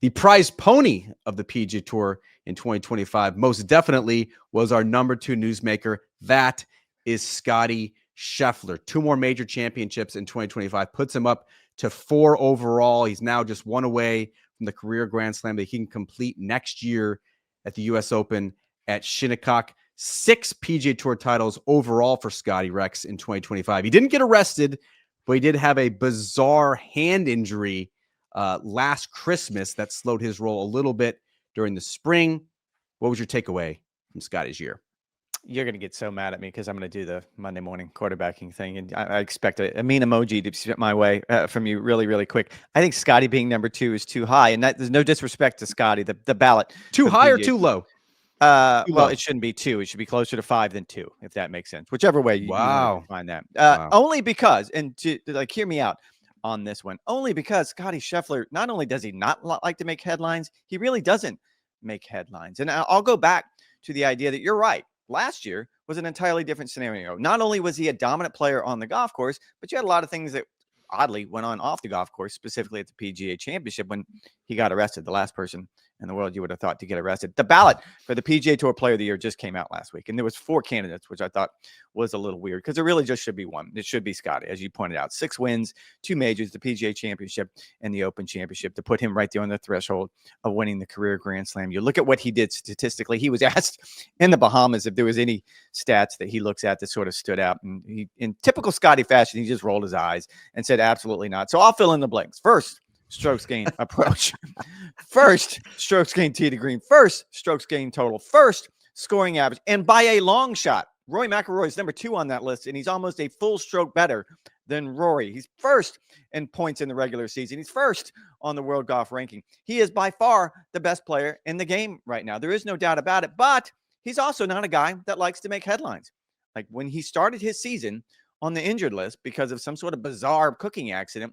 The prize pony of the PGA Tour in 2025 most definitely was our number 2 newsmaker. That is Scottie Scheffler. 2 more major championships in 2025 puts him up to 4 overall. He's now just 1 away from the career Grand Slam that he can complete next year at the U.S. Open at Shinnecock. 6 PGA Tour titles overall for Scottie Rex in 2025. He didn't get arrested, but he did have a bizarre hand injury last Christmas that slowed his roll a little bit during the spring. What was your takeaway from Scottie's year? You're going to get so mad at me because I'm going to do the Monday morning quarterbacking thing. And I expect a mean emoji to spit my way from you really, really quick. I think Scottie being number 2 is too high. And there's no disrespect to Scottie, the ballot. Too high or too low? Well, it shouldn't be 2. It should be closer to 5 than 2, if that makes sense. Whichever way you find that. Only because, and to hear me out on this one, only because Scottie Scheffler, not only does he not like to make headlines, he really doesn't make headlines. And I'll go back to the idea that you're right. Last year was an entirely different scenario. Not only was he a dominant player on the golf course, but you had a lot of things that oddly went on off the golf course, specifically at the PGA Championship when he got arrested. The last person in the world you would have thought to get arrested. The ballot for the PGA Tour Player of the Year just came out last week, and there was 4 candidates, which I thought was a little weird because there really just should be one. It should be Scottie, as you pointed out. 6 wins, 2 majors, the PGA Championship and the Open Championship, to put him right there on the threshold of winning the career Grand Slam. You look at what he did statistically. He was asked in the Bahamas if there was any stats that he looks at that sort of stood out, and he, in typical Scottie fashion, he just rolled his eyes and said absolutely not. So I'll fill in the blanks. First, strokes gained approach. First, strokes gained tee to green. First, strokes gained total. First, scoring average. And by a long shot, Rory McIlroy is number 2 on that list, and he's almost a full stroke better than Rory. He's first in points in the regular season. He's first on the world golf ranking. He is by far the best player in the game right now. There is no doubt about it, but he's also not a guy that likes to make headlines. Like when he started his season on the injured list because of some sort of bizarre cooking accident,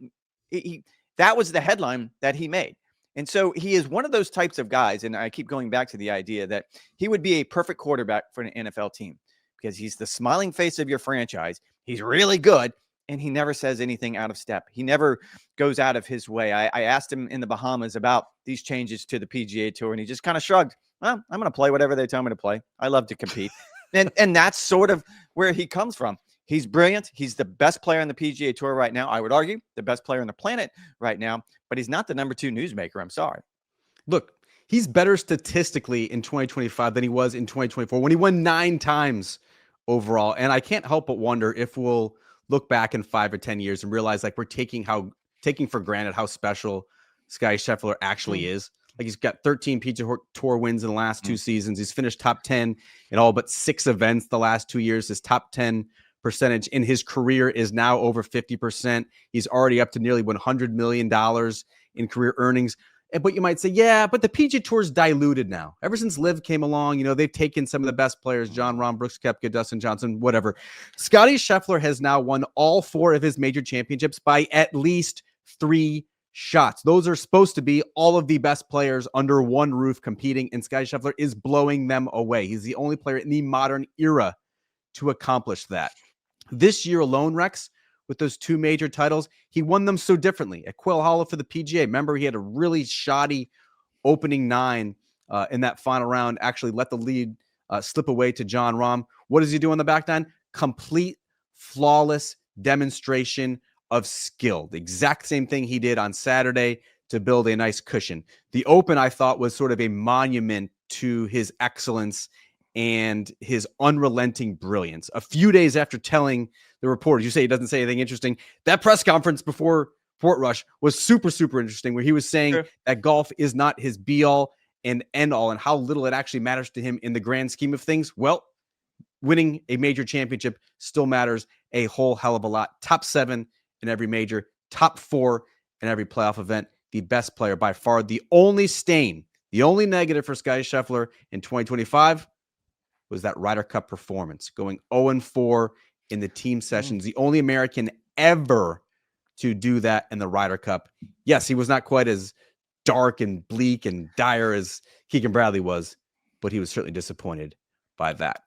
that was the headline that he made. And so he is one of those types of guys, and I keep going back to the idea that he would be a perfect quarterback for an NFL team because he's the smiling face of your franchise. He's really good, and he never says anything out of step. He never goes out of his way. I asked him in the Bahamas about these changes to the PGA Tour, and he just kind of shrugged. Well, I'm going to play whatever they tell me to play. I love to compete. and that's sort of where he comes from. He's brilliant. He's the best player on the PGA Tour right now. I would argue the best player on the planet right now, but he's not the number 2 newsmaker. I'm sorry. Look, he's better statistically in 2025 than he was in 2024 when he won 9 times overall. And I can't help but wonder if we'll look back in 5 or 10 years and realize like we're taking for granted how special Scottie Scheffler actually is. Like he's got 13 PGA Tour wins in the last 2 seasons. He's finished top 10 in all but 6 events the last 2 years. His top 10 percentage in his career is now over 50%. He's already up to nearly $100 million in career earnings. But you might say, yeah, but the PGA Tour's diluted now. Ever since Liv came along, they've taken some of the best players, John Rahm, Brooks Koepka, Dustin Johnson, whatever. Scottie Scheffler has now won all 4 of his major championships by at least 3 shots. Those are supposed to be all of the best players under one roof competing, and Scottie Scheffler is blowing them away. He's the only player in the modern era to accomplish that. This year alone, Rex, with those 2 major titles, he won them so differently. At Quail Hollow for the PGA, remember he had a really shoddy opening 9 in that final round, actually let the lead slip away to John Rahm. What does he do on the back 9? Complete, flawless demonstration of skill. The exact same thing he did on Saturday to build a nice cushion. The Open, I thought, was sort of a monument to his excellence and his unrelenting brilliance. A few days after telling the reporters, you say he doesn't say anything interesting, that press conference before Fort Rush was super, super interesting, where he was saying that golf is not his be-all and end-all and how little it actually matters to him in the grand scheme of things. Well, winning a major championship still matters a whole hell of a lot. Top 7 in every major, top 4 in every playoff event. The best player by far. The only stain, the only negative for Scottie Scheffler in 2025 was that Ryder Cup performance, going 0-4 in the team sessions. The only American ever to do that in the Ryder Cup. Yes, he was not quite as dark and bleak and dire as Keegan Bradley was, but he was certainly disappointed by that.